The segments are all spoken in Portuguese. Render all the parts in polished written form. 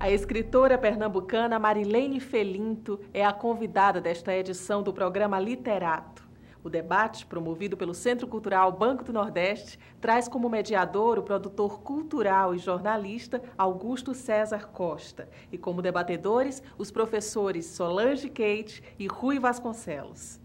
A escritora pernambucana Marilene Felinto é a convidada desta edição do programa Literato. O debate, promovido pelo Centro Cultural Banco do Nordeste, traz como mediador o produtor cultural e jornalista Augusto César Costa e como debatedores os professores Solange Kate e Rui Vasconcelos.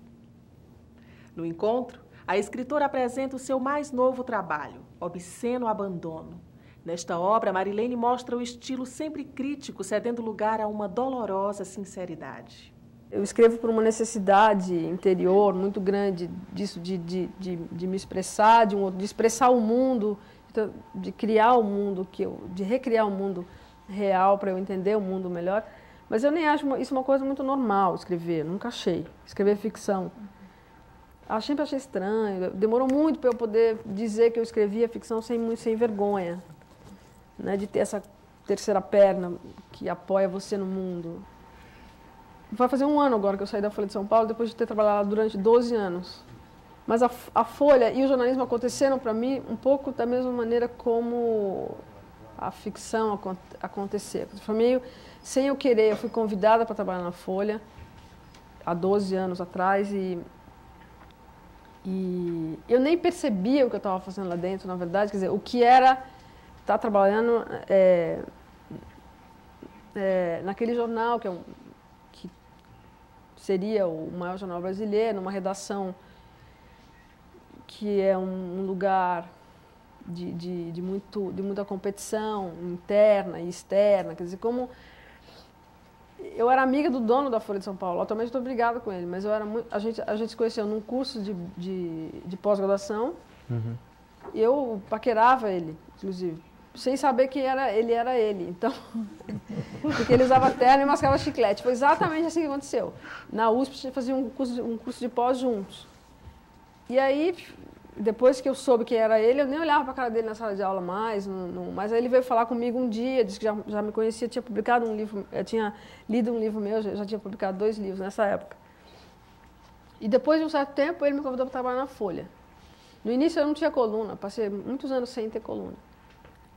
No encontro, a escritora apresenta o seu mais novo trabalho, Obsceno Abandono. Nesta obra, Marilene mostra o estilo sempre crítico, cedendo lugar a uma dolorosa sinceridade. Eu escrevo por uma necessidade interior muito grande disso, de me expressar, de expressar o mundo, de criar o mundo, de recriar o mundo real para eu entender o mundo melhor. Mas eu nem acho isso uma coisa muito normal, escrever, nunca achei. Escrever ficção. Eu sempre achei estranho, demorou muito para eu poder dizer que eu escrevia ficção sem vergonha, né, de ter essa terceira perna que apoia você no mundo. Vai fazer um ano agora que eu saí da Folha de São Paulo, depois de ter trabalhado lá durante 12 anos. Mas a Folha e o jornalismo aconteceram para mim um pouco da mesma maneira como a ficção aconteceu. Foi meio sem eu querer, eu fui convidada para trabalhar na Folha há 12 anos atrás e eu nem percebia o que eu estava fazendo lá dentro, na verdade. Quer dizer, o que era estar trabalhando naquele jornal, que seria o maior jornal brasileiro, numa redação que é um lugar de muita competição interna e externa. Quer dizer, como eu era amiga do dono da Folha de São Paulo, atualmente estou brigada com ele, mas a gente se conheceu num curso de pós-graduação. Uhum. E eu paquerava ele, inclusive, sem saber que ele era ele. Então, porque ele usava terno e mascava chiclete. Foi exatamente assim que aconteceu. Na USP, a gente fazia um curso de pós juntos. E aí, depois que eu soube que era ele, eu nem olhava para a cara dele na sala de aula mais. Mas aí ele veio falar comigo um dia, disse que já me conhecia, tinha publicado um livro, eu tinha lido um livro meu, já tinha publicado 2 livros nessa época. E depois de um certo tempo, ele me convidou para trabalhar na Folha. No início eu não tinha coluna, passei muitos anos sem ter coluna.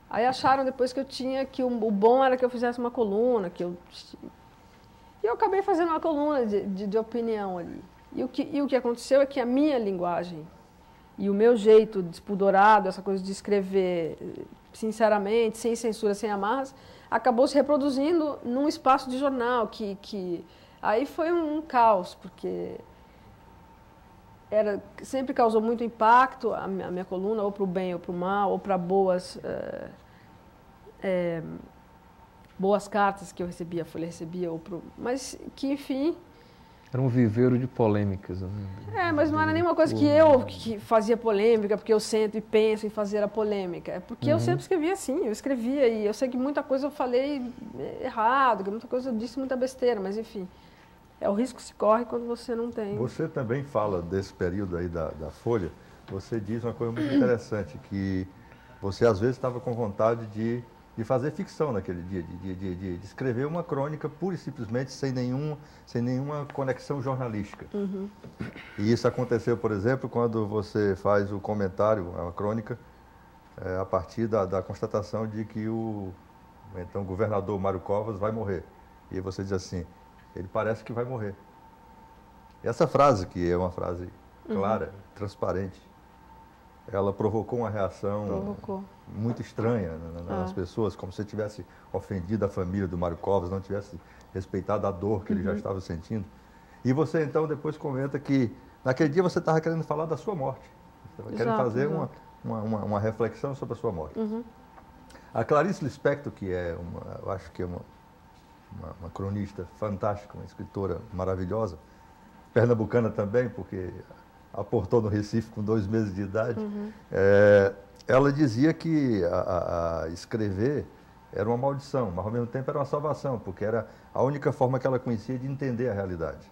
Aí acharam depois que o bom era que eu fizesse uma coluna, e eu acabei fazendo uma coluna de opinião ali. E o que aconteceu é que a minha linguagem e o meu jeito despudorado, essa coisa de escrever sinceramente, sem censura, sem amarras, acabou se reproduzindo num espaço de jornal, aí foi um caos, porque sempre causou muito impacto a minha coluna, ou para o bem ou para o mal, ou para boas cartas que eu recebia, a Folha recebia, mas que, enfim... Era um viveiro de polêmicas. Né? Mas não era nenhuma coisa que fazia polêmica, porque eu sento e penso em fazer a polêmica. É porque eu sempre escrevia assim, eu escrevia, e eu sei que muita coisa eu falei errado, que muita coisa eu disse muita besteira, mas enfim... É o risco que se corre quando você não tem. Você também fala desse período aí da Folha, você diz uma coisa muito interessante, que você às vezes estava com vontade de fazer ficção naquele dia, de escrever uma crônica pura e simplesmente sem nenhuma conexão jornalística. Uhum. E isso aconteceu, por exemplo, quando você faz o comentário, a crônica, a partir da constatação de que o então governador Mário Covas vai morrer. E você diz assim: ele parece que vai morrer. Essa frase, que é uma frase clara, transparente, ela provocou uma reação muito estranha nas pessoas, como se tivesse ofendido a família do Mário Covas, não tivesse respeitado a dor que ele já estava sentindo. E você, então, depois comenta que naquele dia você estava querendo falar da sua morte. Você estava querendo fazer uma reflexão sobre a sua morte. Uhum. A Clarice Lispector, que eu acho que é uma cronista fantástica, uma escritora maravilhosa, pernambucana também, porque aportou no Recife com 2 meses de idade, ela dizia que escrever era uma maldição, mas ao mesmo tempo era uma salvação, porque era a única forma que ela conhecia de entender a realidade.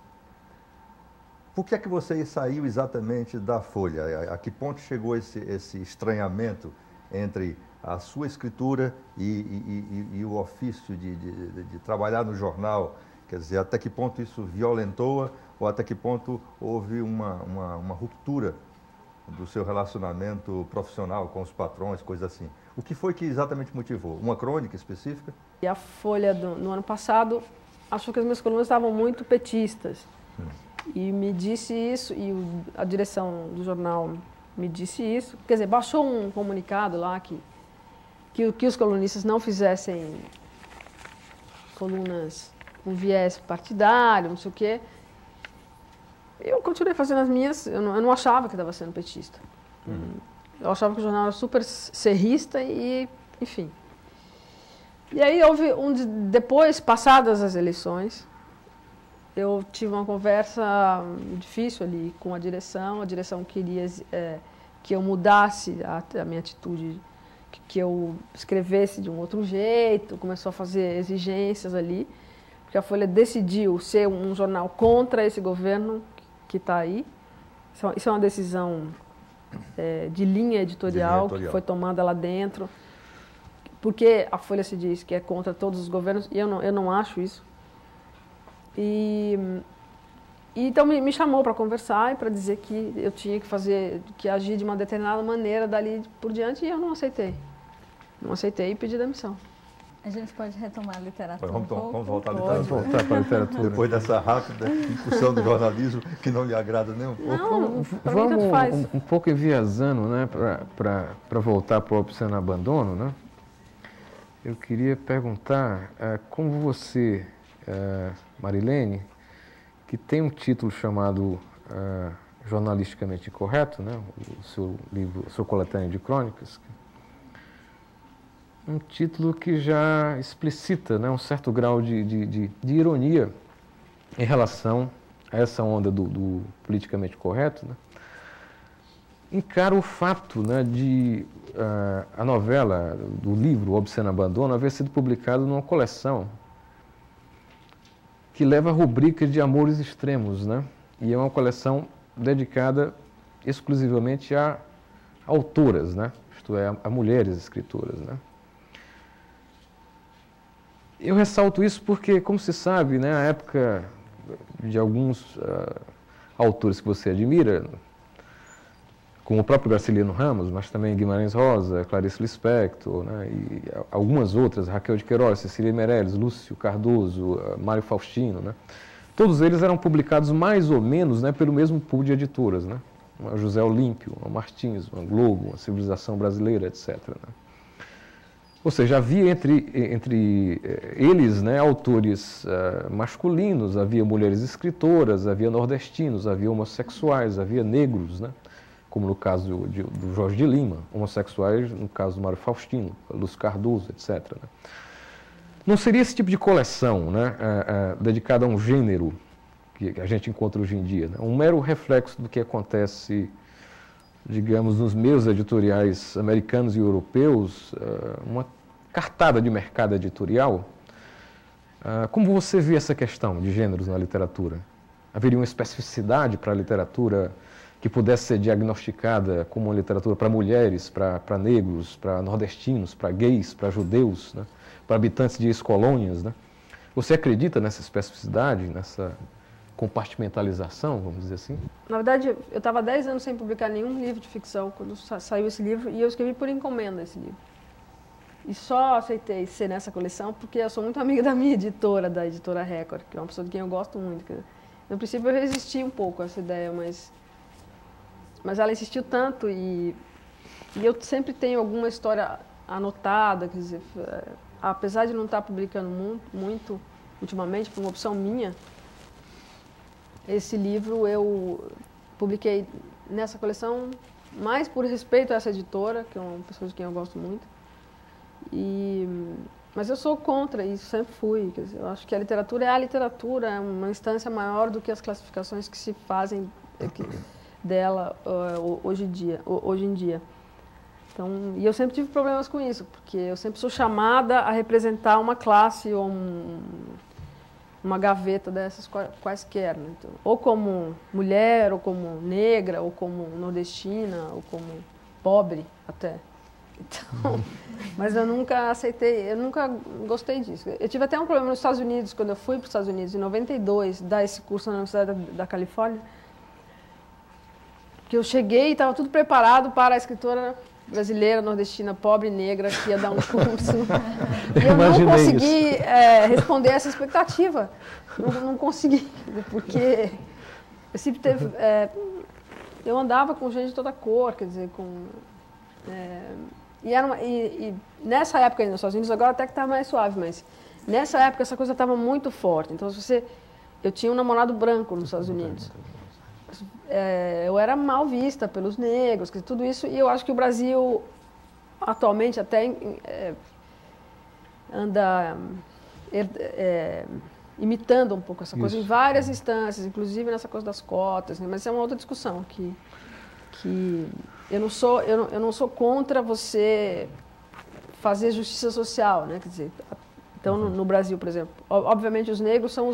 Por que é que você saiu exatamente da Folha? A que ponto chegou esse estranhamento entre a sua escritura e o ofício de trabalhar no jornal? Quer dizer, até que ponto isso violentou-a ou até que ponto houve uma ruptura do seu relacionamento profissional com os patrões, coisas assim. O que foi que exatamente motivou? Uma crônica específica? E a Folha, no ano passado, achou que as minhas colunas estavam muito petistas. E me disse isso, e a direção do jornal me disse isso. Quer dizer, baixou um comunicado lá que os colunistas não fizessem colunas com viés partidário, não sei o quê. Eu continuei fazendo as minhas, eu não achava que estava sendo petista. Eu achava que o jornal era super serrista e, enfim. E aí houve depois, passadas as eleições, eu tive uma conversa difícil ali com a direção queria que eu mudasse a minha atitude, que eu escrevesse de um outro jeito, começou a fazer exigências ali, porque a Folha decidiu ser um jornal contra esse governo que está aí. Isso é uma decisão de linha editorial que foi tomada lá dentro, porque a Folha se diz que é contra todos os governos, e eu não acho isso. E então me chamou para conversar e para dizer que eu tinha que agir de uma determinada maneira dali por diante, e eu não aceitei. Não aceitei e pedi demissão. A gente pode retomar a literatura Vamos voltar à literatura. Vamos voltar para a literatura. Depois dessa rápida incursão do jornalismo que não lhe agrada nem um pouco. Não, vamos um pouco enviesando, né, para voltar para o Obsceno Abandono, né? Eu queria perguntar como você, Marilene, que tem um título chamado Jornalisticamente Incorreto, né, o seu livro, o seu coletâneo de crônicas, um título que já explicita, né, um certo grau de ironia em relação a essa onda do politicamente correto, né? Encara o fato, né, de a novela do livro O Obsceno Abandono haver sido publicado numa coleção que leva a rubrica de amores extremos, né? E é uma coleção dedicada exclusivamente a autoras, né? Isto é, a mulheres escritoras, né? Eu ressalto isso porque, como se sabe, né, a época de alguns autores que você admira, como o próprio Graciliano Ramos, mas também Guimarães Rosa, Clarice Lispector, né, e algumas outras, Raquel de Queiroz, Cecília Meirelles, Lúcio Cardoso, Mário Faustino, né, todos eles eram publicados mais ou menos, né, pelo mesmo pool de editoras, né, uma José Olímpio, uma Martins, uma Globo, uma Civilização Brasileira, etc., né. Ou seja, havia entre eles, né, autores masculinos, havia mulheres escritoras, havia nordestinos, havia homossexuais, havia negros, né, como no caso do Jorge de Lima, homossexuais no caso do Mário Faustino, Lúcio Cardoso, etc., né. Não seria esse tipo de coleção, né, dedicada a um gênero que a gente encontra hoje em dia, né, um mero reflexo do que acontece, digamos, nos meios editoriais americanos e europeus, uma cartada de mercado editorial. Como você vê essa questão de gêneros na literatura? Haveria uma especificidade para a literatura que pudesse ser diagnosticada como uma literatura para mulheres, para negros, para nordestinos, para gays, para judeus, né? Para habitantes de ex-colônias, né? Você acredita nessa especificidade, nessa compartimentalização, vamos dizer assim? Na verdade, eu estava 10 anos sem publicar nenhum livro de ficção quando saiu esse livro, e eu escrevi por encomenda esse livro. E só aceitei ser nessa coleção porque eu sou muito amiga da minha editora, da editora Record, que é uma pessoa de quem eu gosto muito. No princípio eu resisti um pouco a essa ideia, mas ela insistiu tanto, e eu sempre tenho alguma história anotada, quer dizer, apesar de não estar publicando muito ultimamente, por uma opção minha, esse livro eu publiquei nessa coleção mais por respeito a essa editora, que é uma pessoa de quem eu gosto muito. Mas eu sou contra isso, sempre fui. Quer dizer, eu acho que a literatura é uma instância maior do que as classificações que se fazem dela hoje em dia. Então, e eu sempre tive problemas com isso, porque eu sempre sou chamada a representar uma classe ou uma gaveta dessas quaisquer, né? Então, ou como mulher, ou como negra, ou como nordestina, ou como pobre até. Então, mas eu nunca aceitei, eu nunca gostei disso. Eu tive até um problema nos Estados Unidos, quando eu fui para os Estados Unidos, em 92, dar esse curso na Universidade da Califórnia. Porque eu cheguei e estava tudo preparado para a escritora brasileira, nordestina, pobre, negra, que ia dar um curso. E eu não consegui responder essa expectativa. Não consegui, porque eu sempre teve... eu andava com gente de toda cor, quer dizer, e nessa época ainda nos Estados Unidos, agora até que está mais suave, mas nessa época essa coisa estava muito forte. Então, eu tinha um namorado branco nos Estados Unidos. Eu era mal vista pelos negros, tudo isso, e eu acho que o Brasil atualmente até anda imitando um pouco essa coisa em várias instâncias, inclusive nessa coisa das cotas, né? Mas isso é uma outra discussão que eu não sou contra você fazer justiça social, né? Quer dizer, então no Brasil, por exemplo, obviamente os negros são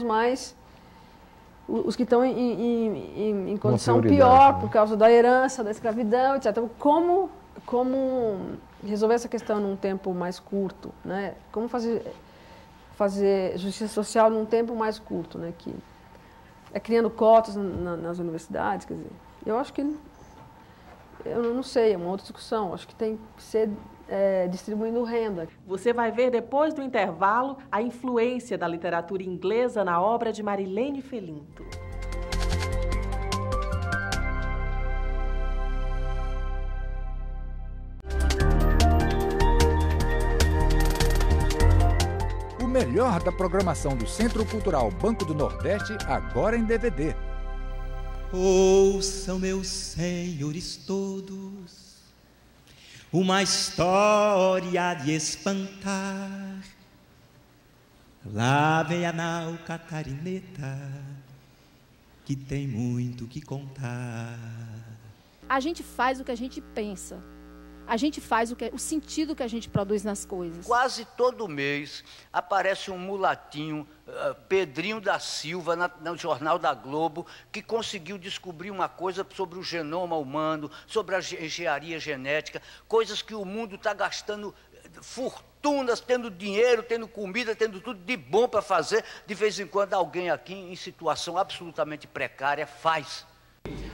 os que estão em condição pior, por causa da herança, da escravidão, etc. Então, como resolver essa questão num tempo mais curto, né? Como fazer justiça social num tempo mais curto, né? Que criando cotas nas universidades, quer dizer. Eu acho que, eu não sei, é uma outra discussão. Acho que tem que ser distribuindo renda. Você vai ver depois do intervalo a influência da literatura inglesa na obra de Marilene Felinto. O melhor da programação do Centro Cultural Banco do Nordeste, agora em DVD. Ouçam, meus senhores todos, uma história de espantar. Lá vem a nau catarineta, que tem muito que contar. A gente faz o que a gente pensa. A gente faz o sentido que a gente produz nas coisas. Quase todo mês aparece um mulatinho, Pedrinho da Silva, no Jornal da Globo, que conseguiu descobrir uma coisa sobre o genoma humano, sobre a engenharia genética, coisas que o mundo está gastando fortunas, tendo dinheiro, tendo comida, tendo tudo de bom para fazer. De vez em quando alguém aqui, em situação absolutamente precária, faz.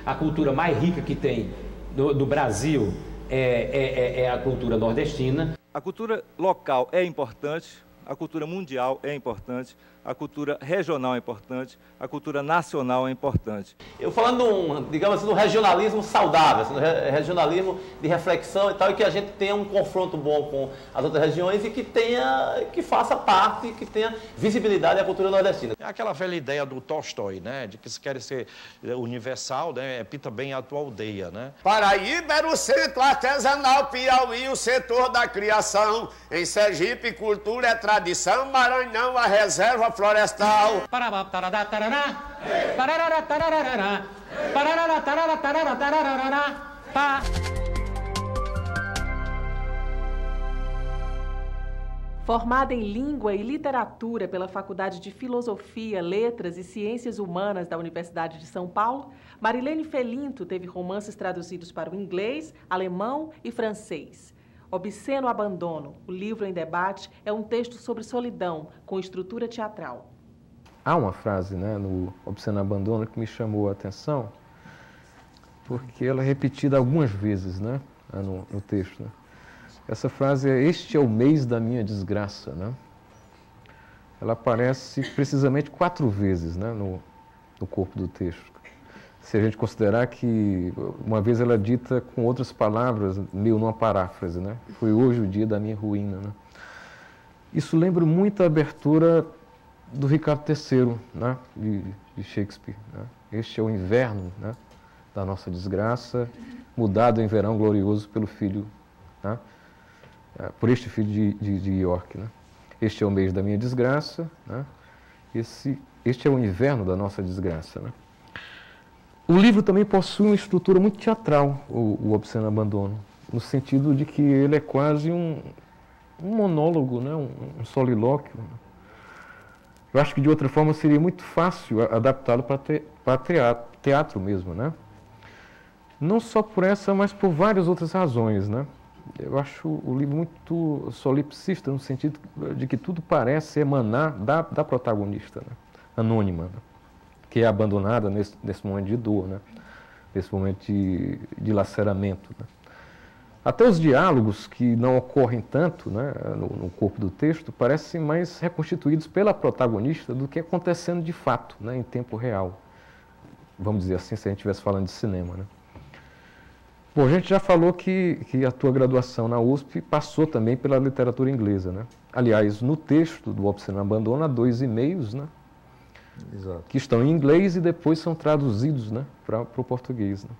A cultura mais rica que tem do Brasil é a cultura nordestina. A cultura local é importante, a cultura mundial é importante, a cultura regional é importante, a cultura nacional é importante. Eu falando, digamos assim, do regionalismo saudável, assim, do regionalismo de reflexão e tal, e que a gente tenha um confronto bom com as outras regiões e que faça parte, que tenha visibilidade à cultura nordestina. É aquela velha ideia do Tolstói, né, de que se quer ser universal, né, pinta bem a tua aldeia, né? Paraíba era o centro artesanal, Piauí o setor da criação, em Sergipe cultura é tradição, Maranhão a reserva florestal. Formada em Língua e Literatura pela Faculdade de Filosofia, Letras e Ciências Humanas da Universidade de São Paulo, Marilene Felinto teve romances traduzidos para o inglês, alemão e francês. Obsceno Abandono, o livro em debate, é um texto sobre solidão, com estrutura teatral. Há uma frase, né, no Obsceno Abandono que me chamou a atenção, porque ela é repetida algumas vezes, né, no texto. Né? Essa frase é: "Este é o mês da minha desgraça", né? Ela aparece precisamente 4 vezes, né, no corpo do texto. Se a gente considerar que uma vez ela é dita com outras palavras, meio numa paráfrase, né? "Foi hoje o dia da minha ruína", né? Isso lembra muito a abertura do Ricardo III, né? de Shakespeare. Né? "Este é o inverno, né, da nossa desgraça, mudado em verão glorioso pelo filho, né? Por este filho de York. Né? Este é o mês da minha desgraça, né? Este é o inverno da nossa desgraça". Né? O livro também possui uma estrutura muito teatral, o Obsceno Abandono, no sentido de que ele é quase um monólogo, né? um solilóquio. Eu acho que de outra forma seria muito fácil adaptá-lo para teatro mesmo, né? Não só por essa, mas por várias outras razões, né? Eu acho o livro muito solipsista, no sentido de que tudo parece emanar da protagonista, né? Anônima, né? Que é abandonada nesse momento de dor, né? nesse momento de dilaceramento, né? Até os diálogos, que não ocorrem tanto, né, no corpo do texto, parecem mais reconstituídos pela protagonista do que acontecendo de fato, né, em tempo real. Vamos dizer assim, se a gente estivesse falando de cinema, né? Bom, a gente já falou que a tua graduação na USP passou também pela literatura inglesa, né? Aliás, no texto do Você Não Abandona, há 2 e-mails, né? Exato. Que estão em inglês e depois são traduzidos, né, para o português, né?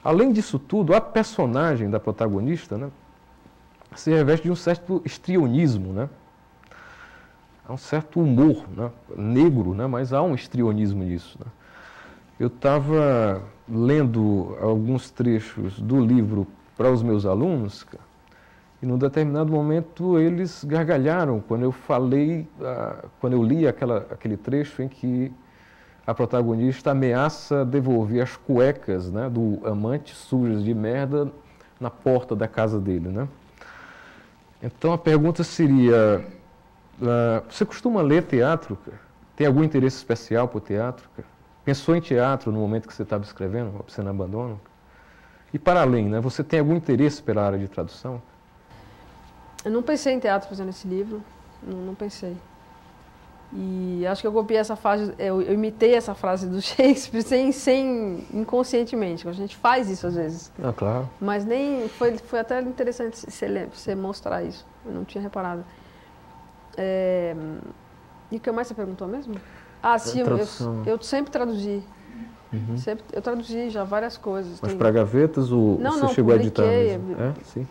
Além disso tudo, a personagem da protagonista, né, se reveste de um certo histrionismo, né? Há um certo humor, né, negro, né, mas há um histrionismo nisso, né? Eu estava lendo alguns trechos do livro para os meus alunos, e num determinado momento eles gargalharam quando eu falei, quando eu li aquele trecho em que a protagonista ameaça devolver as cuecas, né, do amante sujas de merda na porta da casa dele, né? Então a pergunta seria, você costuma ler teatro? Tem algum interesse especial por teatro? Pensou em teatro no momento que você estava escrevendo, Você Não Abandona? E para além, né, você tem algum interesse pela área de tradução? Eu não pensei em teatro fazendo esse livro, não pensei. E acho que eu copiei essa frase, eu imitei essa frase do Shakespeare sem inconscientemente. A gente faz isso às vezes. Ah, claro. Mas nem foi até interessante você mostrar isso. Eu não tinha reparado. E o que mais você perguntou mesmo? Ah, sim, eu sempre traduzi. Uhum. Eu traduzi já várias coisas. Mas para gavetas ou você chegou a editar mesmo? Sim.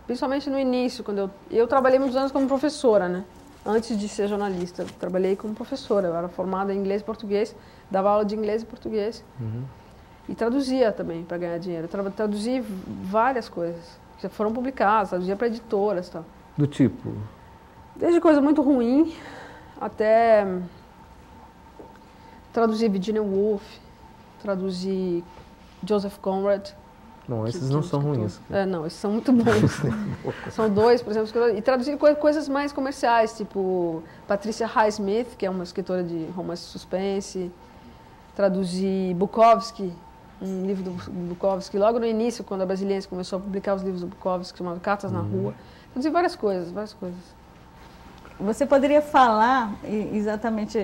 Principalmente no início, quando eu trabalhei muitos anos como professora, né? Antes de ser jornalista, eu trabalhei como professora. Eu era formada em inglês e português, dava aula de inglês e português. Uhum. E traduzia também para ganhar dinheiro. Eu traduzi várias coisas que já foram publicadas, traduzia para editoras e tal. Do tipo? Desde coisa muito ruim até traduzir Virginia Woolf, traduzir Joseph Conrad. Não, esses não são ruins. Não, esses são muito bons. São 2, por exemplo. E traduzir coisas mais comerciais, tipo Patricia Highsmith, que é uma escritora de romance suspense. Traduzir Bukowski, um livro do Bukowski. Logo no início, quando a Brasiliense começou a publicar os livros do Bukowski, chamado Cartas na Rua. Traduzi várias coisas. Você poderia falar exatamente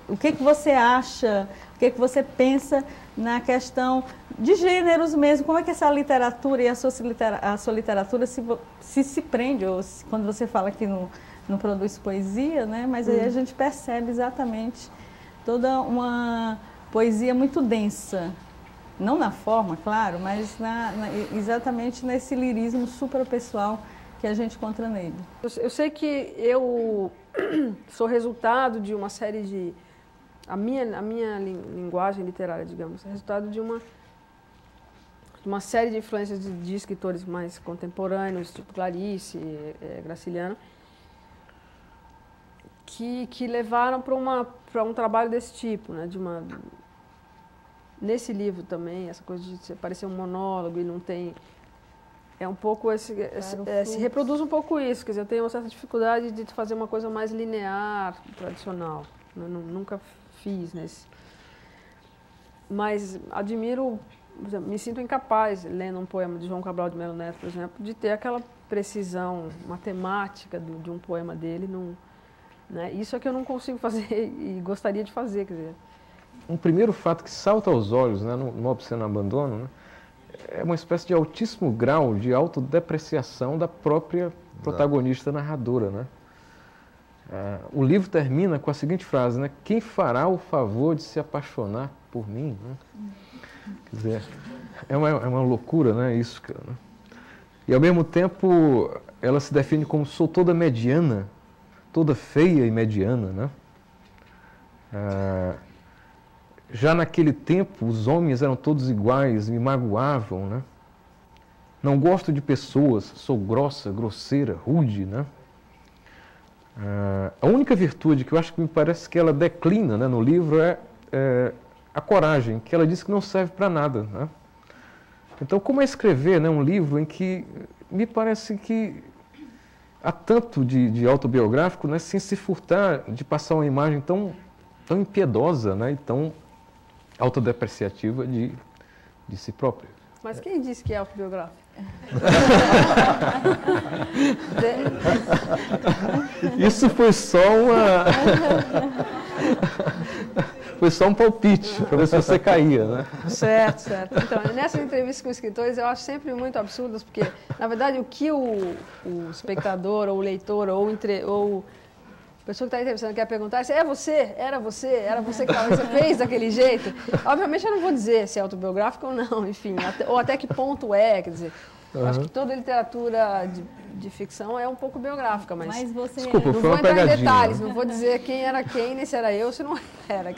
o que você acha, o que você pensa na questão de gêneros mesmo, como é que essa literatura e a sua literatura se prende, ou quando você fala que não produz poesia, né? Mas aí a gente percebe exatamente toda uma poesia muito densa, não na forma, claro, mas exatamente nesse lirismo suprapessoal que a gente encontra nele. Eu sei que eu sou resultado de uma série de... A minha linguagem literária, digamos, é resultado de uma série de influências de escritores mais contemporâneos, tipo Clarice, Graciliano, que levaram para um trabalho desse tipo, né? Nesse livro também, essa coisa de parecer um monólogo e não tem... É um pouco se reproduz um pouco isso, quer dizer, eu tenho uma certa dificuldade de fazer uma coisa mais linear, tradicional. Eu nunca fiz nesse. Mas admiro, por exemplo, me sinto incapaz, lendo um poema de João Cabral de Melo Neto, por exemplo, de ter aquela precisão matemática de um poema dele. Né? Isso é que eu não consigo fazer e gostaria de fazer, quer dizer. Um primeiro fato que salta aos olhos, né, no Você Não Abandona, né, é uma espécie de altíssimo grau de autodepreciação da própria protagonista narradora, né? O livro termina com a seguinte frase, né? Quem fará o favor de se apaixonar por mim? Né? Quer dizer, é uma loucura, né, isso, cara, né? E ao mesmo tempo ela se define como sou toda mediana, toda feia e mediana, né? Já naquele tempo, os homens eram todos iguais, me magoavam, né? Não gosto de pessoas, sou grossa, grosseira, rude, né? A única virtude que eu acho que me parece que ela declina, né, no livro é a coragem, que ela diz que não serve para nada, né? Então, como é escrever, né, um livro em que me parece que há tanto de autobiográfico, né, sem se furtar de passar uma imagem tão impiedosa, né, e tão autodepreciativa de de si próprio. Mas quem disse que é autobiográfico? Isso foi só foi só um palpite, para ver se você caía, né? Certo, certo. Então, nessas entrevistas com escritores, eu acho sempre muito absurdas, porque, na verdade, o que o espectador, ou o leitor, ou a pessoa que está entrevistando quer perguntar é se era você que você fez daquele jeito. Obviamente, eu não vou dizer se é autobiográfico ou não, enfim, ou até que ponto é, quer dizer... Acho que toda literatura de ficção é um pouco biográfica, mas você... Desculpa, não vou entrar em detalhes, não vou dizer quem era quem, nem se era eu, se não era.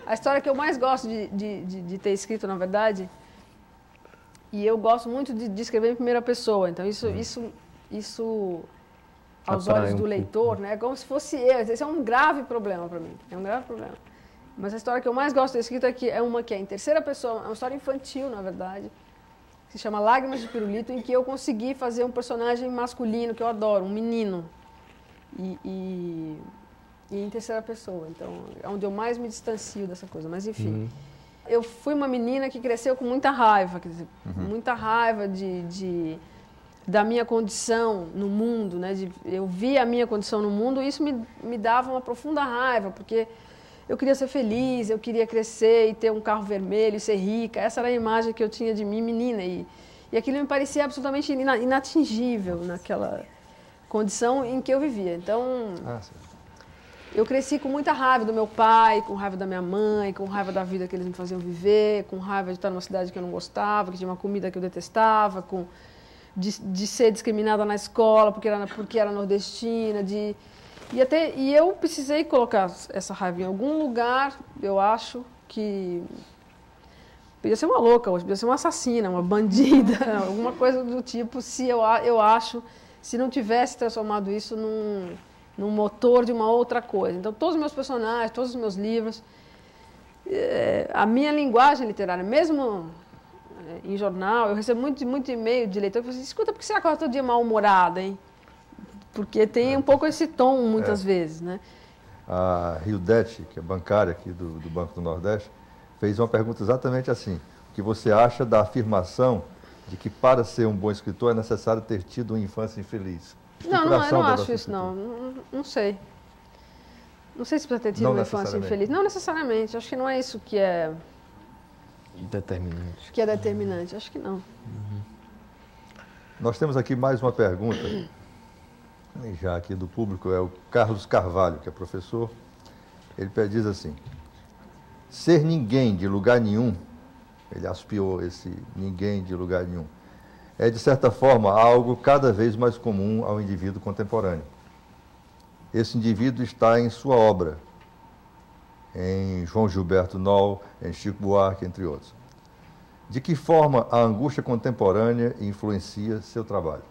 A história que eu mais gosto de ter escrito, na verdade, e eu gosto muito de escrever em primeira pessoa, então isso aos olhos do leitor, né, é como se fosse eu. Esse é um grave problema para mim, é um grave problema. Mas a história que eu mais gosto de ter escrito é uma que é em terceira pessoa, é uma história infantil, na verdade, se chama Lágrimas de Pirulito, em que eu consegui fazer um personagem masculino que eu adoro, um menino, e em terceira pessoa. Então, é onde eu mais me distancio dessa coisa. Mas, enfim, eu fui uma menina que cresceu com muita raiva, quer dizer, muita raiva da minha condição no mundo, né? Eu vi a minha condição no mundo e isso me dava uma profunda raiva, porque eu queria ser feliz, eu queria crescer e ter um carro vermelho, e ser rica. Essa era a imagem que eu tinha de mim, menina. E aquilo me parecia absolutamente inatingível naquela condição em que eu vivia. Então, eu cresci com muita raiva do meu pai, com raiva da minha mãe, com raiva da vida que eles me faziam viver, com raiva de estar numa cidade que eu não gostava, que tinha uma comida que eu detestava, de ser discriminada na escola porque era nordestina, E eu precisei colocar essa raiva em algum lugar, eu acho que... Podia ser uma louca hoje, podia ser uma assassina, uma bandida, alguma coisa do tipo, eu acho, se não tivesse transformado isso num motor de uma outra coisa. Então, todos os meus personagens, todos os meus livros, a minha linguagem literária, mesmo em jornal, eu recebo muito e-mail de leitor que falam assim, escuta, por que você acorda todo dia mal-humorada, hein? Porque tem um pouco esse tom, muitas vezes, né? A Hildete, que é bancária aqui do Banco do Nordeste, fez uma pergunta exatamente assim. O que você acha da afirmação de que para ser um bom escritor é necessário ter tido uma infância infeliz? Não, eu não acho isso, não. Não sei. Não sei se precisa ter tido uma infância infeliz. Não necessariamente. Acho que não é isso que é... Determinante. Que é determinante. Acho que não. Nós temos aqui mais uma pergunta... já aqui do público, é o Carlos Carvalho, que é professor. Ele diz assim, ser ninguém de lugar nenhum, ele aspiou esse ninguém de lugar nenhum, é de certa forma algo cada vez mais comum ao indivíduo contemporâneo. Esse indivíduo está em sua obra, em João Gilberto Noll, em Chico Buarque, entre outros. De que forma a angústia contemporânea influencia seu trabalho?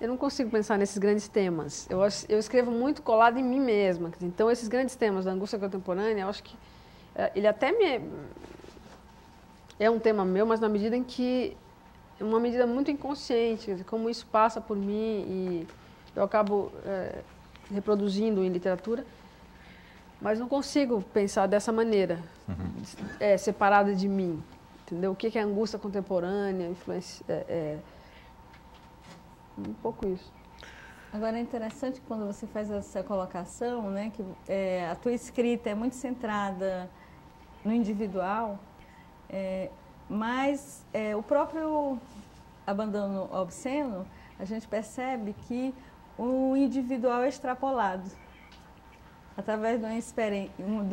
Eu não consigo pensar nesses grandes temas. Eu escrevo muito colado em mim mesma. Então, esses grandes temas da angústia contemporânea, eu acho que ele até é um tema meu, mas na medida em que é uma medida muito inconsciente, como isso passa por mim e eu acabo reproduzindo em literatura, mas não consigo pensar dessa maneira, separada de mim. Entendeu? O que é angústia contemporânea, influência... um pouco isso. Agora, é interessante quando você faz essa colocação, né, que a tua escrita é muito centrada no individual, mas o próprio Abandono Obsceno, a gente percebe que o individual é extrapolado. Através de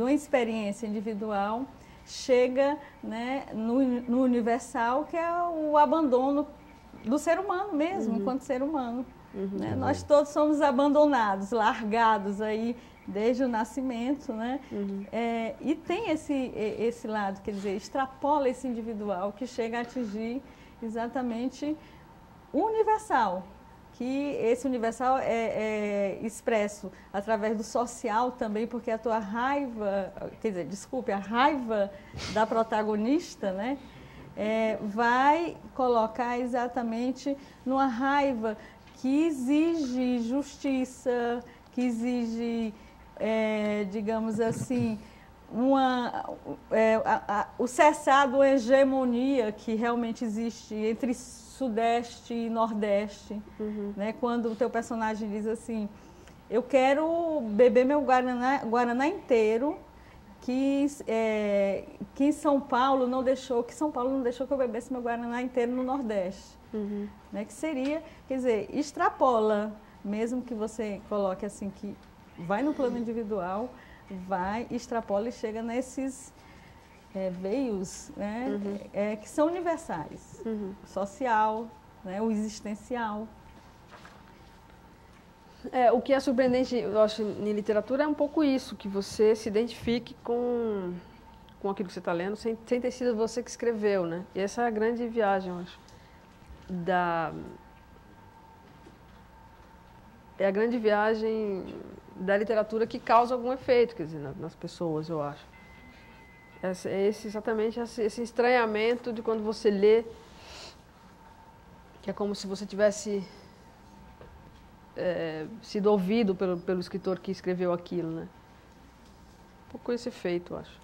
uma experiência individual, chega, né, no universal, que é o abandono do ser humano mesmo, enquanto ser humano. Né? Nós todos somos abandonados, largados aí desde o nascimento, né? E tem esse lado, quer dizer, extrapola esse individual que chega a atingir exatamente o universal, que esse universal é expresso através do social também, porque a tua raiva, quer dizer, desculpe, a raiva da protagonista, né? Vai colocar exatamente numa raiva que exige justiça, que exige, digamos assim, o cessar da hegemonia que realmente existe entre Sudeste e Nordeste, né? Quando o teu personagem diz assim, eu quero beber meu Guaraná inteiro, que em São Paulo não deixou, que eu bebesse meu Guaraná inteiro no Nordeste. Né? Que seria, quer dizer, extrapola, mesmo que você coloque assim, que vai no plano individual, extrapola e chega nesses veios, né? Que são universais. Social, né? O existencial. O que é surpreendente, eu acho, em literatura é um pouco isso, que você se identifique com aquilo que você está lendo, sem ter sido você que escreveu, né? E essa é a grande viagem, eu acho, é a grande viagem da literatura que causa algum efeito, quer dizer, nas pessoas, eu acho. Exatamente esse estranhamento de quando você lê, que é como se você tivesse sido ouvido pelo escritor que escreveu aquilo, né? Um pouco esse efeito, eu acho.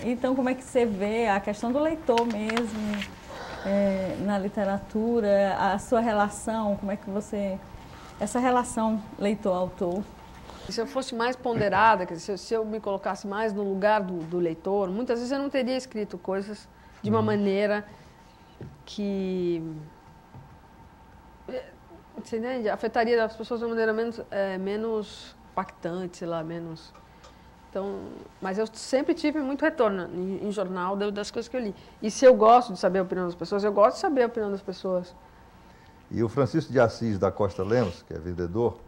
Então, como é que você vê a questão do leitor mesmo na literatura, a sua relação, como é que você... Essa relação leitor-autor? Se eu fosse mais ponderada, quer dizer, se eu me colocasse mais no lugar do leitor, muitas vezes eu não teria escrito coisas de uma maneira que... Você entende? Afetaria as pessoas de uma maneira menos impactante, sei lá, menos... Então, mas eu sempre tive muito retorno em jornal das coisas que eu li. E se eu gosto de saber a opinião das pessoas, eu gosto de saber a opinião das pessoas. E o Francisco de Assis da Costa Lemos, que é vendedor,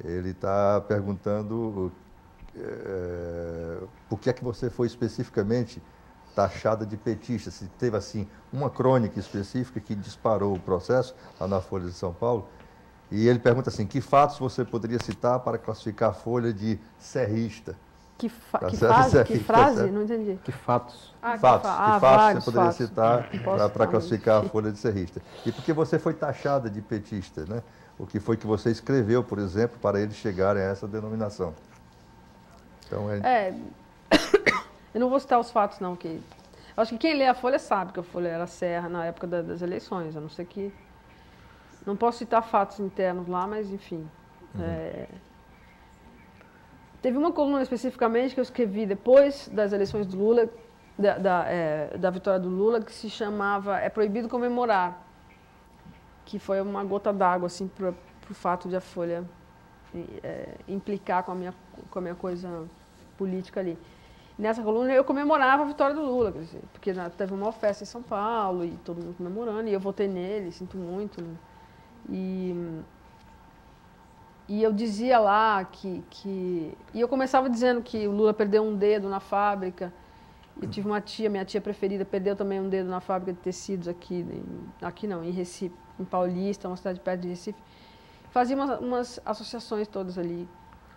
ele está perguntando por que é que você foi especificamente taxada de petista, se teve assim uma crônica específica que disparou o processo lá na Folha de São Paulo. E ele pergunta assim, que fatos você poderia citar para classificar a Folha de serrista? Que frase? Não entendi. Que fatos? Que fatos você poderia citar para classificar a Folha de serrista? E por que você foi taxada de petista, né? O que foi que você escreveu, por exemplo, para eles chegarem a essa denominação? Então, eu não vou citar os fatos, não. Eu acho que quem lê a Folha sabe que a Folha era serra na época das eleições, a não ser que... Não posso citar fatos internos lá, mas, enfim. Teve uma coluna especificamente que eu escrevi depois das eleições do Lula, da vitória do Lula, que se chamava É Proibido Comemorar, que foi uma gota d'água, assim, para o fato de a Folha implicar com a minha coisa política ali. Nessa coluna eu comemorava a vitória do Lula, quer dizer, porque teve uma festa em São Paulo e todo mundo comemorando, e eu votei nele, sinto muito, né? E eu dizia lá e eu começava dizendo que o Lula perdeu um dedo na fábrica. Eu tive uma tia, minha tia preferida, perdeu também um dedo na fábrica de tecidos aqui não, em Recife, em Paulista, uma cidade perto de Recife. Fazia umas associações todas ali,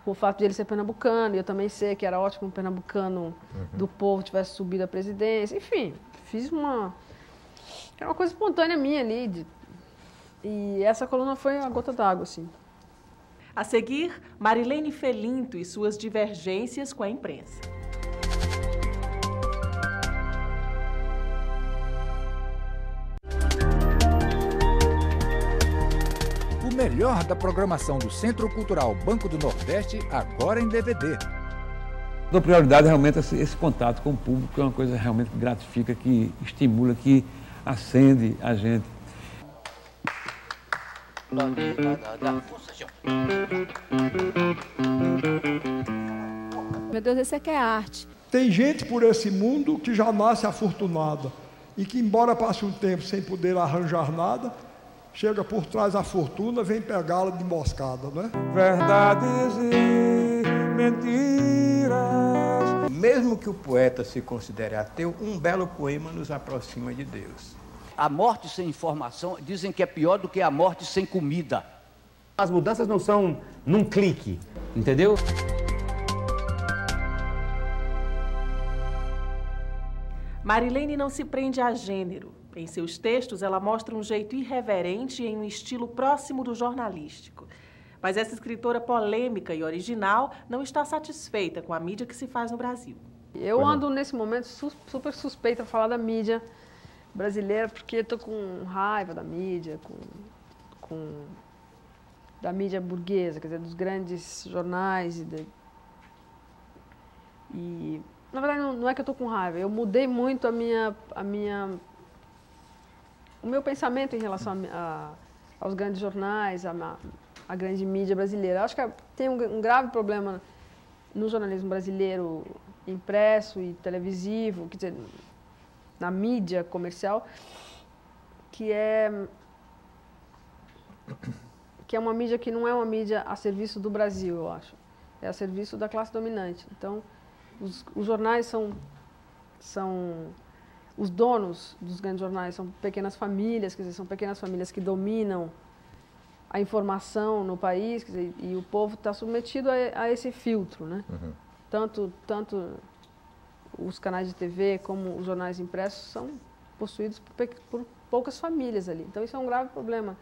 com o fato de ele ser pernambucano, e eu também sei que era ótimo que um pernambucano do povo tivesse subido à presidência. Enfim, fiz era uma coisa espontânea minha ali, e essa coluna foi a gota d'água, assim. A seguir, Marilene Felinto e suas divergências com a imprensa. O melhor da programação do Centro Cultural Banco do Nordeste, agora em DVD. Dou prioridade realmente a esse contato com o público, que é uma coisa realmente que gratifica, que estimula, que acende a gente. Meu Deus, esse aqui é arte. Tem gente por esse mundo que já nasce afortunada e que, embora passe um tempo sem poder arranjar nada, chega por trás a fortuna, vem pegá-la de emboscada, né? Verdades e mentiras. Mesmo que o poeta se considere ateu, um belo poema nos aproxima de Deus. A morte sem informação, dizem que é pior do que a morte sem comida. As mudanças não são num clique, entendeu? Marilene não se prende a gênero. Em seus textos, ela mostra um jeito irreverente e em um estilo próximo do jornalístico. Mas essa escritora polêmica e original não está satisfeita com a mídia que se faz no Brasil. Eu ando, nesse momento, super suspeita a falar da mídia brasileira, porque estou com raiva da mídia, da mídia burguesa, quer dizer, dos grandes jornais. E na verdade, não é que eu estou com raiva, eu mudei muito o meu pensamento em relação aos grandes jornais, a grande mídia brasileira. Eu acho que tem um grave problema no jornalismo brasileiro impresso e televisivo, quer dizer, na mídia comercial, que é uma mídia que não é uma mídia a serviço do Brasil, eu acho. É a serviço da classe dominante. Então, os jornais os donos dos grandes jornais são pequenas famílias, quer dizer, são pequenas famílias que dominam a informação no país, quer dizer, e o povo está submetido a esse filtro, né? Uhum. Tanto os canais de TV como os jornais impressos são possuídos por poucas famílias ali. Então isso é um grave problema,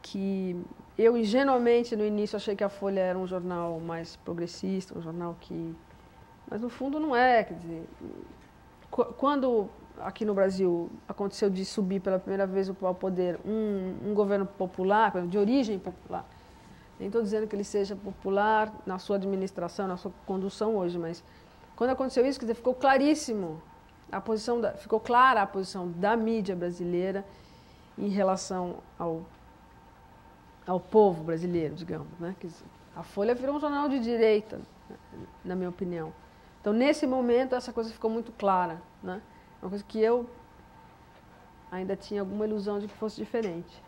que eu ingenuamente no início achei que a Folha era um jornal mais progressista, um jornal que... Mas no fundo não é, quer dizer... Quando aqui no Brasil aconteceu de subir pela primeira vez ao poder um governo popular, de origem popular, nem estou dizendo que ele seja popular na sua administração, na sua condução hoje, mas quando aconteceu isso, quer dizer, ficou claríssimo ficou clara a posição da mídia brasileira em relação ao povo brasileiro, digamos, né? Quer dizer, a Folha virou um jornal de direita, na minha opinião. Então, nesse momento, essa coisa ficou muito clara, né? Uma coisa que eu ainda tinha alguma ilusão de que fosse diferente.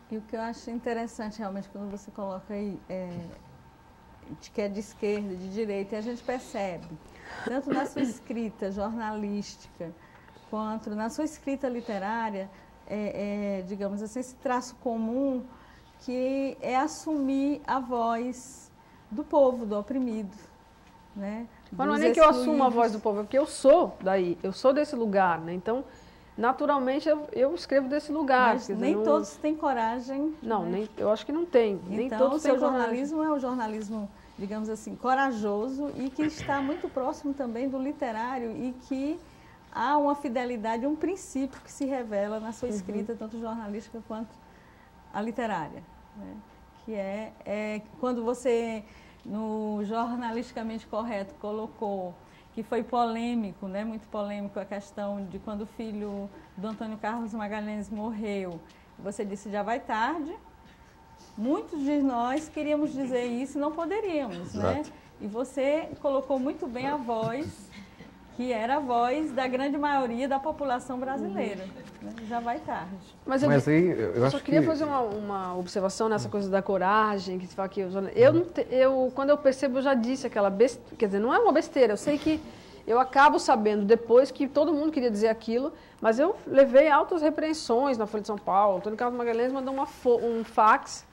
E o que eu acho interessante, realmente, quando você coloca aí, que é de esquerda, de direita, e a gente percebe, tanto na sua escrita jornalística, quanto na sua escrita literária, digamos assim, esse traço comum, que é assumir a voz do povo, do oprimido. Né? Mas não é nem que eu assumo a voz do povo, é porque eu sou daí, eu sou desse lugar, né? Então, naturalmente, eu escrevo desse lugar. Mas nem todos têm coragem. Não, né? eu acho que não tem. Então, nem todos o seu têm jornalismo é um jornalismo, digamos assim, corajoso e que está muito próximo também do literário e que há uma fidelidade, um princípio que se revela na sua escrita, tanto jornalística quanto a literária. Né? Que é quando você... no Jornalisticamente Correto, colocou que foi polêmico, né, muito polêmico, a questão de quando o filho do Antônio Carlos Magalhães morreu. Você disse, já vai tarde. Muitos de nós queríamos dizer isso e não poderíamos, né? E você colocou muito bem a voz, que era a voz da grande maioria da população brasileira. Né? Já vai tarde. Mas aí, eu só queria fazer uma observação nessa coisa da coragem, que se fala que quando eu percebo, eu já disse aquela besteira, quer dizer, não é uma besteira, eu sei que eu acabo sabendo depois que todo mundo queria dizer aquilo, mas eu levei altas repreensões na Folha de São Paulo. Antônio Carlos Magalhães mandou um fax,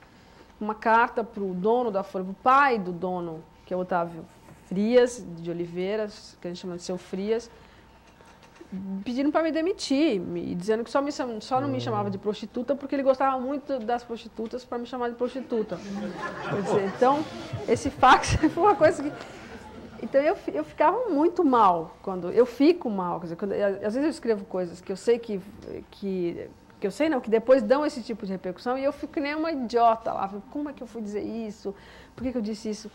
uma carta para o dono da Folha, para o pai do dono, que é o Otávio Frias, de Oliveira, que a gente chama de Seu Frias, pedindo para me demitir, dizendo que só não me chamava de prostituta porque ele gostava muito das prostitutas para me chamar de prostituta. Quer dizer, então, esse fax foi uma coisa que... Então, eu ficava muito mal, eu fico mal, quer dizer, às vezes eu escrevo coisas que eu sei que eu sei não, que depois dão esse tipo de repercussão e eu fico que nem uma idiota lá, como é que eu fui dizer isso, por que eu disse isso?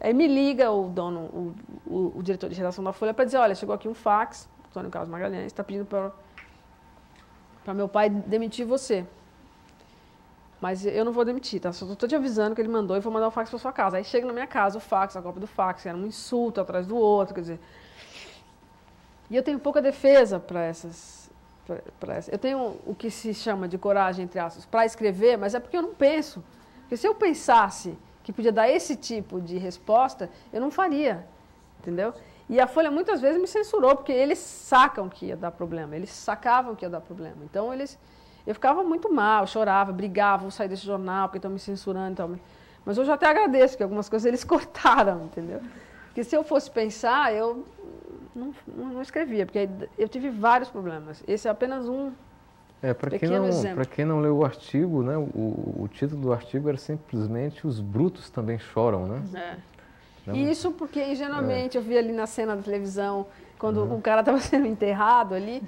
Aí me liga o dono, o diretor de redação da Folha para dizer, olha, chegou aqui um fax, Antônio Carlos Magalhães está pedindo para meu pai demitir você. Mas eu não vou demitir, tá? Só estou te avisando que ele mandou e vou mandar o fax para sua casa. Aí chega na minha casa o fax, a cópia do fax, era um insulto atrás do outro, quer dizer... E eu tenho pouca defesa para essas... Eu tenho o que se chama de coragem, entre aspas, para escrever, mas é porque eu não penso. Porque se eu pensasse que podia dar esse tipo de resposta, eu não faria, entendeu? E a Folha muitas vezes me censurou, porque eles sacam que ia dar problema, eles sacavam que ia dar problema. Então, eu ficava muito mal, chorava, brigava, vou sair desse jornal porque estão me censurando e tal. Mas hoje eu até agradeço, que algumas coisas eles cortaram, entendeu? Porque se eu fosse pensar, eu não escrevia, porque eu tive vários problemas. Esse é apenas um Para quem não leu o artigo, né, o título do artigo era simplesmente Os Brutos Também Choram, né? E isso porque, ingenuamente, eu vi ali na cena da televisão, quando o cara estava sendo enterrado ali,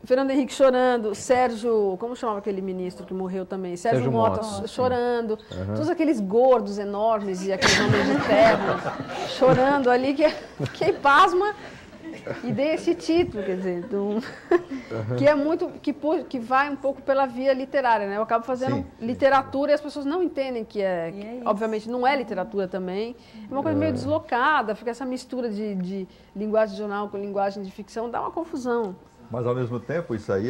Fernando Henrique chorando, Sérgio, como chamava aquele ministro que morreu também? Sérgio Mota chorando, todos aqueles gordos enormes e aqueles homens de terno chorando ali, que pasma, e dei esse título, quer dizer, que é muito, que vai um pouco pela via literária, né? Eu acabo fazendo literatura e as pessoas não entendem que obviamente não é literatura também, é uma coisa meio deslocada, fica essa mistura de linguagem de jornal com linguagem de ficção, dá uma confusão. Mas, ao mesmo tempo, isso aí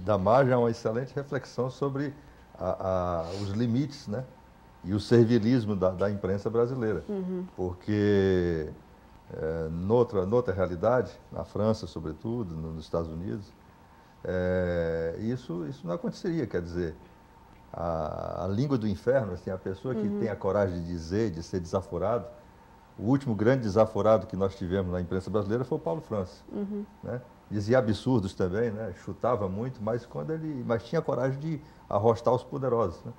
dá margem a uma excelente reflexão sobre os limites, né? E o servilismo da imprensa brasileira. Porque, noutra realidade, na França, sobretudo, nos Estados Unidos, isso não aconteceria. Quer dizer, a língua do inferno, assim, a pessoa que tem a coragem de dizer, de ser desaforado. O último grande desaforado que nós tivemos na imprensa brasileira foi o Paulo França, né? Dizia absurdos também, né? Chutava muito, mas tinha coragem de arrostar os poderosos, né?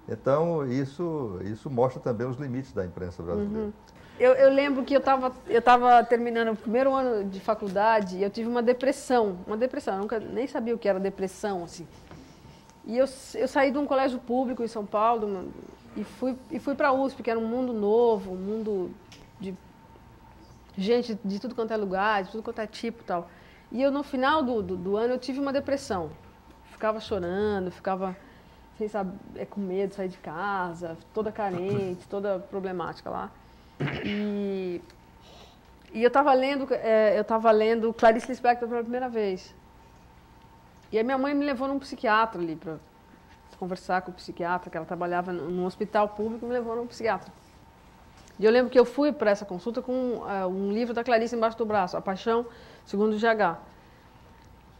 Então, isso mostra também os limites da imprensa brasileira. Eu lembro que eu estava terminando o primeiro ano de faculdade e eu tive uma depressão, eu nunca nem sabia o que era depressão, assim. E eu saí de um colégio público em São Paulo e fui para a USP, que era um mundo novo, um mundo de gente de tudo quanto é lugar, de tudo quanto é tipo e tal. E no final do ano eu tive uma depressão. Ficava chorando, ficava sem saber, com medo de sair de casa, toda carente, toda problemática lá. E eu estava lendo Clarice Lispector pela primeira vez. E a minha mãe me levou num psiquiatra ali para conversar com o psiquiatra, que ela trabalhava num hospital público, me levou num psiquiatra. E eu lembro que eu fui para essa consulta com um livro da Clarice embaixo do braço, A Paixão Segundo o GH.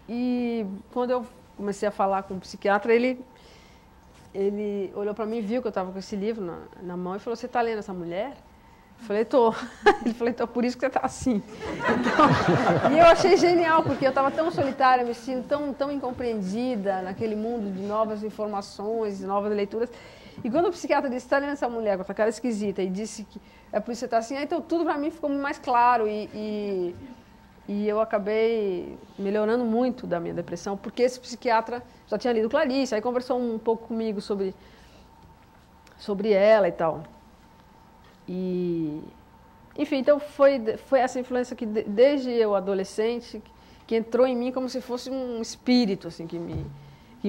E quando eu comecei a falar com o psiquiatra, ele olhou para mim, viu que eu estava com esse livro na mão e falou: "Você está lendo essa mulher?" Eu falei: "Tô." Ele falou: "Então, por isso que você está assim." Então, e eu achei genial, porque eu estava tão solitária, me sentindo tão incompreendida naquele mundo de novas informações, de novas leituras. E quando o psiquiatra disse: "Está lendo essa mulher com essa cara esquisita", e disse que é por isso que você está assim, então tudo para mim ficou mais claro e eu acabei melhorando muito da minha depressão, porque esse psiquiatra já tinha lido Clarice, aí conversou um pouco comigo sobre ela e tal. E, enfim, então foi essa influência que desde eu adolescente, que entrou em mim como se fosse um espírito, assim, que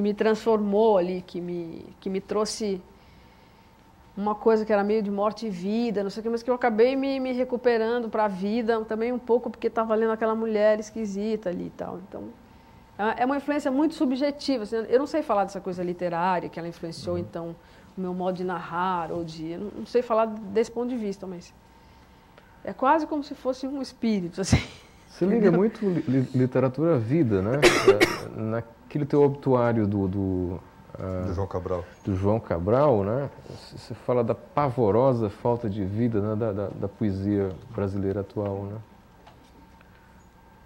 me transformou ali, que me trouxe uma coisa que era meio de morte e vida, não sei o que, mas que eu acabei me recuperando para a vida, também um pouco porque estava lendo aquela mulher esquisita ali e tal. Então, é uma influência muito subjetiva. Assim, eu não sei falar dessa coisa literária que ela influenciou, então, o meu modo de narrar, eu não sei falar desse ponto de vista, mas é quase como se fosse um espírito, assim. Você liga muito literatura à vida, né? Naquele teu obituário do João Cabral. Do João Cabral, né? Você fala da pavorosa falta de vida, né? da poesia brasileira atual, né?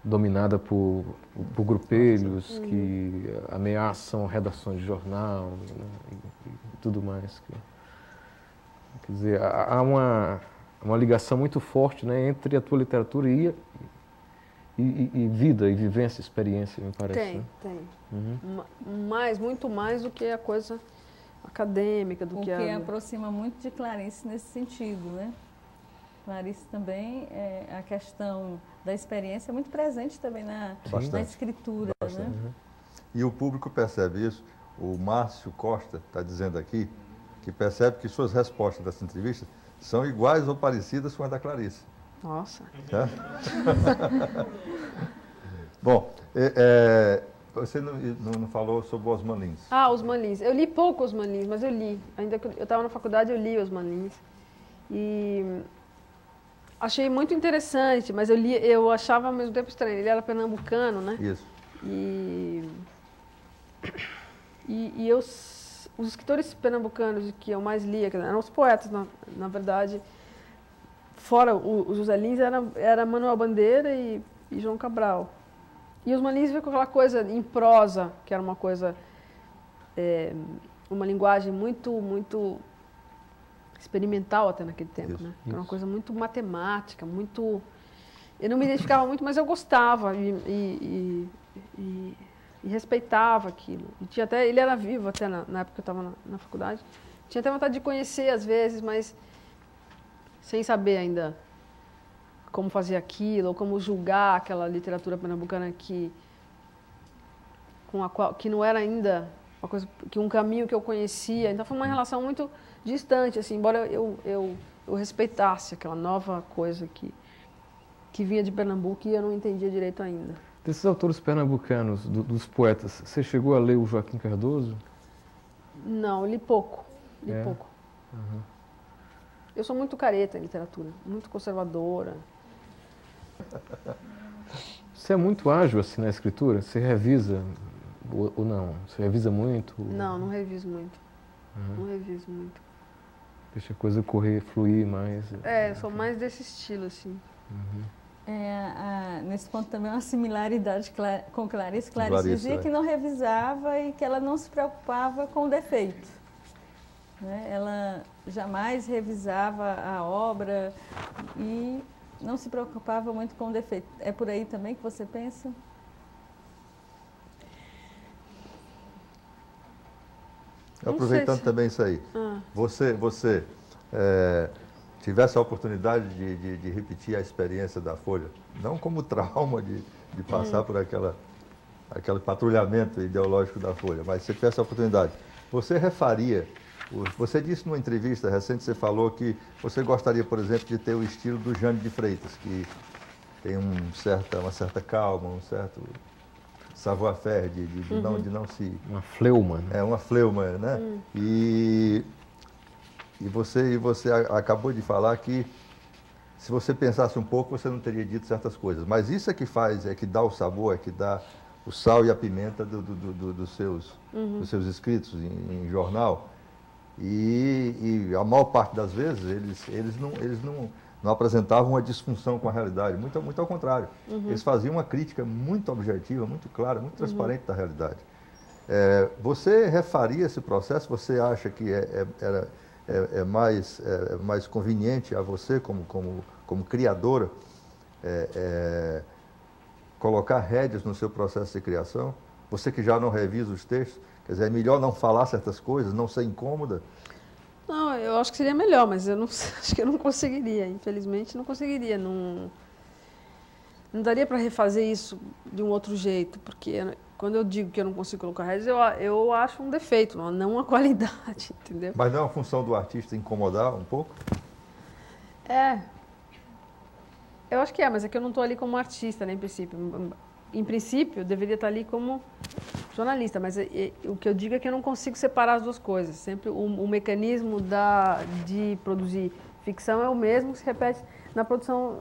Dominada por grupelhos que ameaçam redações de jornal, né? e tudo mais. Quer dizer, há uma ligação muito forte, né? Entre a tua literatura e vida, e vivência, experiência, me parece. Tem. Muito mais do que a coisa acadêmica, do que Porque aproxima muito de Clarice nesse sentido, né? Clarice também, a questão da experiência é muito presente também na escritura, né? E o público percebe isso. O Márcio Costa está dizendo aqui que percebe que suas respostas dessa entrevista são iguais ou parecidas com as da Clarice. Nossa. Bom, você não falou sobre Osman Lins. Osman Lins. Eu li pouco Osman Lins, mas eu li. Ainda que eu estava na faculdade, eu li Osman Lins. E achei muito interessante, mas eu achava ao mesmo tempo estranho. Ele era pernambucano, né? Isso. E os escritores pernambucanos que eu mais lia, eram os poetas, na verdade, fora o José Lins, era Manuel Bandeira e João Cabral. E os Manis veio com aquela coisa em prosa, que era uma coisa, uma linguagem muito experimental até naquele tempo, né? Era uma coisa muito matemática, muito... Eu não me identificava muito, mas eu gostava e respeitava aquilo. E tinha até, ele era vivo até na época que eu estava na faculdade. Tinha até vontade de conhecer às vezes, mas sem saber ainda como fazer aquilo, ou como julgar aquela literatura pernambucana que não era ainda uma coisa, que um caminho que eu conhecia. Então foi uma relação muito distante, assim, embora eu respeitasse aquela nova coisa que vinha de Pernambuco e eu não entendia direito ainda. Desses autores pernambucanos, dos poetas, você chegou a ler o Joaquim Cardoso? Não, li pouco. Li pouco. Uhum. Eu sou muito careta em literatura, muito conservadora. Você é muito ágil assim na escritura? Você revisa ou não? Você revisa muito? Não reviso muito. Não reviso muito. Deixa a coisa correr, fluir mais. Eu sou mais desse estilo, assim. Uhum. Nesse ponto também uma similaridade com Clarice. Clarice dizia que não revisava e que ela não se preocupava com o defeito. Né? Ela jamais revisava a obra e não se preocupava muito com o defeito. É por aí também que você pensa? Aproveitando também isso aí, você tivesse a oportunidade de repetir a experiência da Folha, não como trauma de passar por aquele patrulhamento ideológico da Folha, mas se tivesse a oportunidade, você refaria. Você disse numa entrevista recente, você falou que você gostaria, por exemplo, de ter o estilo do Jânio de Freitas, que tem uma certa calma, um certo savoir-faire, de não se... Uma fleuma. Né? Uma fleuma, né? E você acabou de falar que se você pensasse um pouco, você não teria dito certas coisas. Mas isso é que faz, é que dá o sabor, é que dá o sal e a pimenta dos seus escritos em jornal. E a maior parte das vezes eles não apresentavam uma disfunção com a realidade, muito ao contrário. Eles faziam uma crítica muito objetiva, muito clara, muito transparente da realidade. Você refaria esse processo? Você acha que é mais conveniente a você, como criadora, colocar rédeas no seu processo de criação? Você que já não revisa os textos, quer dizer, é melhor não falar certas coisas, não ser incômoda? Não, eu acho que seria melhor, mas eu não acho que eu não conseguiria. Infelizmente, não conseguiria. Não daria para refazer isso de um outro jeito, porque quando eu digo que eu não consigo colocar rédeas, eu acho um defeito, não uma qualidade, entendeu? Mas não é uma função do artista incomodar um pouco? Eu acho que mas é que eu não estou ali como artista, né, em princípio. Em princípio, eu deveria estar ali como jornalista, mas o que eu digo é que eu não consigo separar as duas coisas. Sempre o mecanismo de produzir ficção é o mesmo que se repete na produção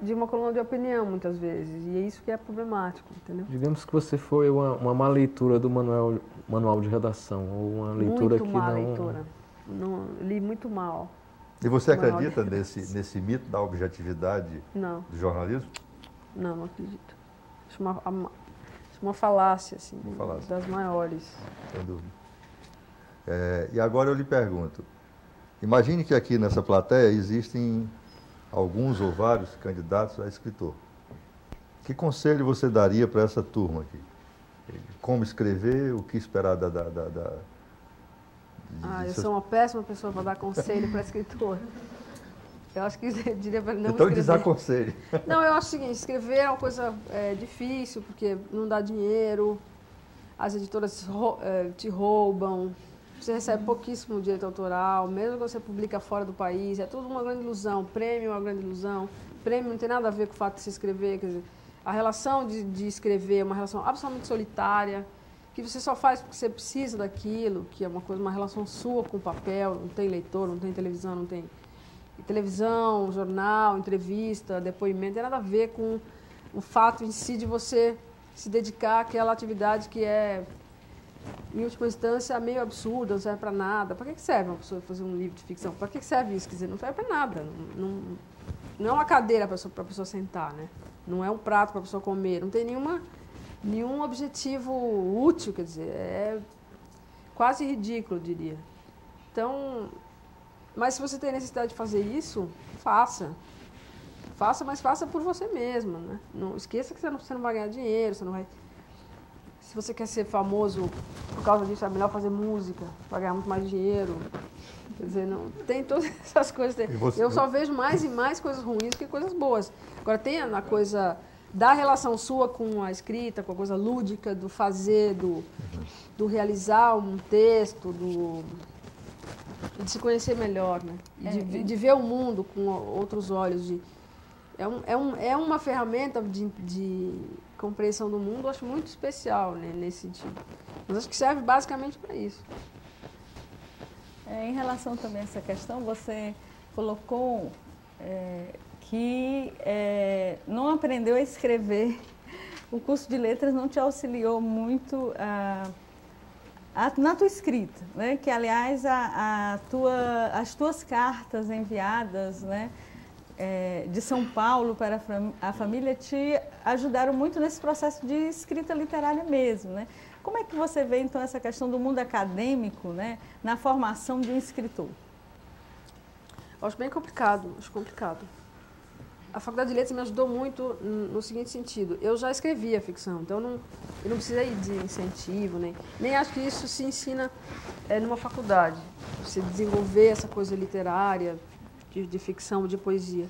de uma coluna de opinião, muitas vezes. E é isso que é problemático, entendeu? Digamos que você foi uma má leitura do manual de redação, ou uma leitura muito má leitura. Não, li muito mal. E você acredita nesse mito da objetividade do jornalismo? Não acredito. Acho uma falácia, assim, das maiores. Sem dúvida. E agora eu lhe pergunto, imagine que aqui nessa plateia existem alguns ou vários candidatos a escritor. Que conselho você daria para essa turma aqui? Como escrever, o que esperar eu sou uma péssima pessoa para dar conselho para escritor. Eu acho que eu diria para não escrever. Então desaconselhe. Não, eu acho o seguinte, escrever é uma coisa difícil, porque não dá dinheiro, as editoras te roubam, você recebe pouquíssimo direito autoral, mesmo que você publica fora do país, é tudo uma grande ilusão, prêmio é uma grande ilusão, prêmio não tem nada a ver com o fato de se escrever, quer dizer, a relação de escrever é uma relação absolutamente solitária, que você só faz porque você precisa daquilo, que é uma relação sua com o papel, não tem leitor, não tem televisão, não tem... televisão, jornal, entrevista, depoimento, não tem nada a ver com o fato em si de você se dedicar àquela atividade que é, em última instância, meio absurda, não serve para nada. Para que serve uma pessoa fazer um livro de ficção? Para que serve isso? Quer dizer, não serve para nada. Não é uma cadeira para a pessoa sentar, né? Não é um prato para a pessoa comer. Não tem nenhuma nenhum objetivo útil, quer dizer, é quase ridículo, eu diria. Então, mas se você tem necessidade de fazer isso, faça. Faça, mas faça por você mesmo, né? Não esqueça que você não vai ganhar dinheiro, você não vai... Se você quer ser famoso por causa disso, é melhor fazer música, para ganhar muito mais dinheiro. Quer dizer, não, tem todas essas coisas. Eu só vejo mais e mais coisas ruins do que coisas boas. Agora, tem a coisa da relação sua com a escrita, com a coisa lúdica, do fazer, do realizar um texto, de se conhecer melhor, né? De ver o mundo com outros olhos. É uma ferramenta de compreensão do mundo, eu acho muito especial, né, nesse sentido. Mas acho que serve basicamente para isso. Em relação também a essa questão, você colocou que não aprendeu a escrever. O curso de letras não te auxiliou muito na tua escrita, né? Que, aliás, as tuas cartas enviadas, né, de São Paulo para a família te ajudaram muito nesse processo de escrita literária mesmo, né? Como é que você vê, então, essa questão do mundo acadêmico, né, na formação de um escritor? Eu acho bem complicado, A Faculdade de Letras me ajudou muito no seguinte sentido. Eu já escrevia ficção, então eu não precisei de incentivo, nem acho que isso se ensina numa faculdade. Você desenvolver essa coisa literária, de ficção, de poesia.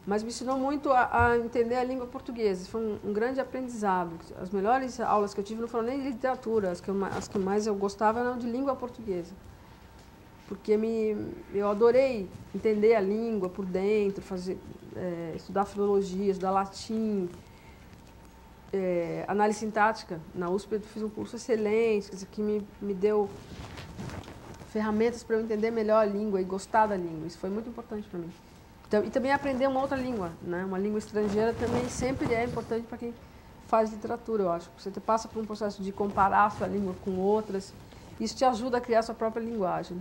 Mas me ensinou muito a entender a língua portuguesa. Foi um grande aprendizado. As melhores aulas que eu tive não foram nem de literatura, as que mais eu gostava eram de língua portuguesa. Porque eu adorei entender a língua por dentro, estudar filologia, estudar latim, análise sintática. Na USP eu fiz um curso excelente, que me deu ferramentas para eu entender melhor a língua e gostar da língua. Isso foi muito importante para mim. Então, e também aprender uma outra língua, né? Uma língua estrangeira também sempre é importante para quem faz literatura, eu acho. Você passa por um processo de comparar a sua língua com outras. Isso te ajuda a criar a sua própria linguagem.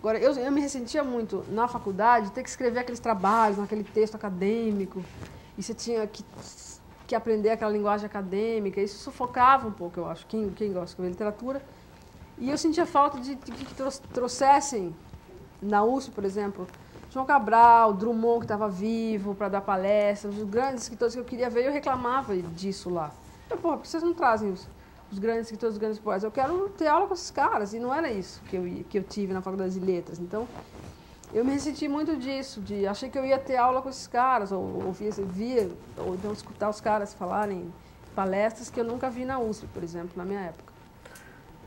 Agora, eu me ressentia muito na faculdade de ter que escrever aqueles trabalhos, naquele texto acadêmico, e você tinha que aprender aquela linguagem acadêmica. Isso sufocava um pouco, eu acho, quem gosta de escrever literatura. E eu sentia falta de que trouxessem, na USP, por exemplo, João Cabral, Drummond, que estava vivo para dar palestras, os grandes escritores que eu queria ver, eu reclamava disso lá. Eu, por que vocês não trazem os grandes escritores, os grandes poetas? Eu quero ter aula com esses caras, e não era isso que eu tive na Faculdade de Letras. Então, eu me ressenti muito disso, achei que eu ia ter aula com esses caras, ou então escutar os caras falarem palestras que eu nunca vi na USP, por exemplo, na minha época.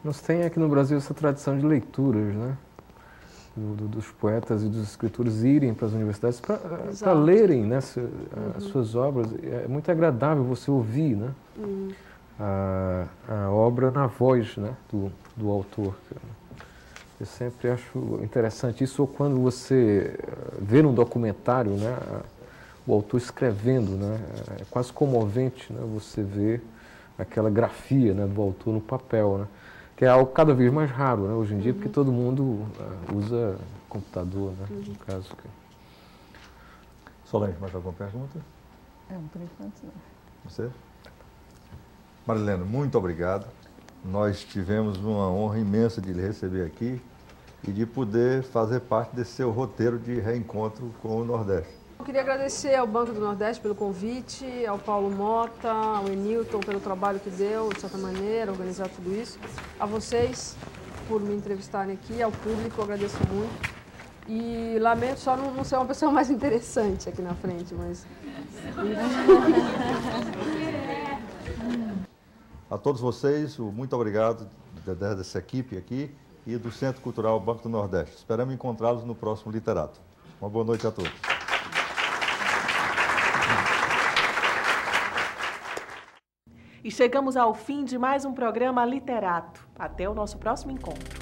Nós temos aqui no Brasil essa tradição de leituras, né? Dos poetas e dos escritores irem para as universidades para lerem, né, as suas obras. É muito agradável você ouvir, né, a obra na voz, né, do autor. Eu sempre acho interessante isso, ou quando você vê num documentário, né, o autor escrevendo, né, é quase comovente, né, você ver aquela grafia, né, do autor no papel, né. Que é algo cada vez mais raro, né, hoje em dia, porque todo mundo usa computador, né, no caso. Solange, mais alguma pergunta? Por enquanto não. Você? Marilena, muito obrigado. Nós tivemos uma honra imensa de lhe receber aqui e de poder fazer parte desse seu roteiro de reencontro com o Nordeste. Eu queria agradecer ao Banco do Nordeste pelo convite, ao Paulo Mota, ao Enilton pelo trabalho que deu, de certa maneira, organizar tudo isso. A vocês por me entrevistarem aqui, ao público, eu agradeço muito. E lamento só não ser uma pessoa mais interessante aqui na frente, mas... A todos vocês, muito obrigado dessa equipe aqui e do Centro Cultural Banco do Nordeste. Esperamos encontrá-los no próximo Literato. Uma boa noite a todos. E chegamos ao fim de mais um programa Literato. Até o nosso próximo encontro.